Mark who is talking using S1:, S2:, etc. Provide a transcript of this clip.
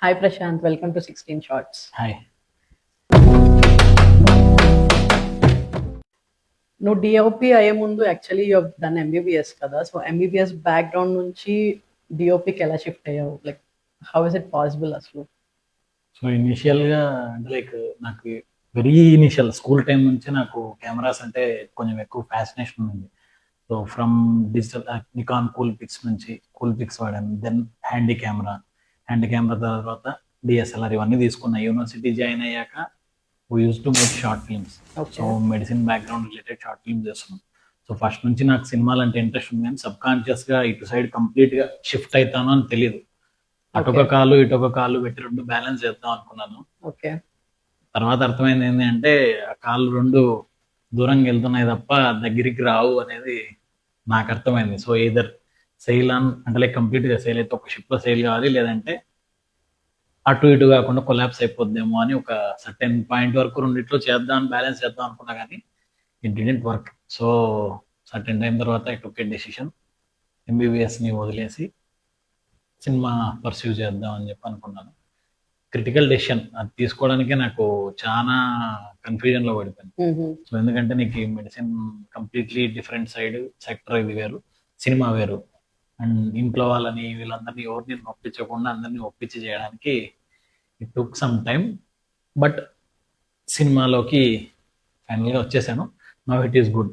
S1: Hi Prashant, welcome to 16 Shots.
S2: Hi.
S1: నువ్వు DOP అయ్యే ముందు యాక్చువల్లీ యూ డన్ ఎంబీబీఎస్ కదా, సో ఎంబీబీఎస్ బ్యాక్గ్రౌండ్ నుంచి డిఓపికి ఎలా షిఫ్ట్ అయ్యావు? Like how is it possible అసలు?
S2: సో ఇనిషియల్గా అంటే లైక్ నాకు వెరీ ఇనిషియల్ స్కూల్ టైం నుంచి నాకు కెమెరాస్ అంటే కొంచెం ఎక్కువ ఫ్యాసినేషన్ ఉంది. So from digital Nikon Coolpix నుంచి కూల్ పిక్స్ వాడాను. దెన్ హ్యాండీ కెమెరా తర్వాత డిఎస్ఎల్ఆర్ ఇవన్నీ తీసుకున్నా. యూనివర్సిటీ జాయిన్ అయ్యాక used to make short films. So medicine background related short films చేస్తున్నాం. సో ఫస్ట్ నుంచి నాకు సినిమాలు అంటే ఇంట్రెస్ట్ ఉంది, కానీ సబ్ కాన్షియస్గా ఇటు సైడ్ కంప్లీట్గా షిఫ్ట్ అవుతాను అని తెలియదు. అటొక కాలు ఇటొక కాలు పెట్టి రెండు బ్యాలెన్స్ చేద్దాం అనుకున్నాను.
S1: ఓకే.
S2: తర్వాత అర్థమైంది ఏంటి అంటే ఆ కాళ్ళు రెండు దూరంగా వెళ్తున్నాయి తప్ప దగ్గరికి రావు అనేది నాకు అర్థమైంది. సో ఈధర్ సెయిల్ ఆన్ అంటే లైక్ కంప్లీట్గా సెయిల్ అయితే ఒక షిప్లో సెయిల్ కావాలి, లేదంటే అటు ఇటు కాకుండా కొలాప్స్ అయిపోద్దేమో అని ఒక సర్టెన్ పాయింట్ వరకు రెండిట్లో చేద్దాం బ్యాలెన్స్ చేద్దాం అనుకున్నా, కానీ it didn't work. So certain time తర్వాత ఐ టుక్ ఏ డెసిషన్, ఎంబీబీఎస్ని వదిలేసి సినిమా పర్సీవ్ చేద్దాం అని చెప్పి అనుకున్నాను. క్రిటికల్ డెసిషన్ అది తీసుకోవడానికే నాకు చాలా కన్ఫ్యూజన్లో పడిపోయాను. సో ఎందుకంటే నీకు ఈ మెడిసిన్ కంప్లీట్లీ డిఫరెంట్ సెక్టర్, ఇది వేరు, సినిమా వేరు. అండ్ ఇంట్లో వాళ్ళని వీళ్ళందరినీ ఎవరిని ఒప్పించకుండా అందరినీ ఒప్పించి చేయడానికి it took some time. But సినిమాలోకి ఫైనల్గా వచ్చేసాను. Now it is good.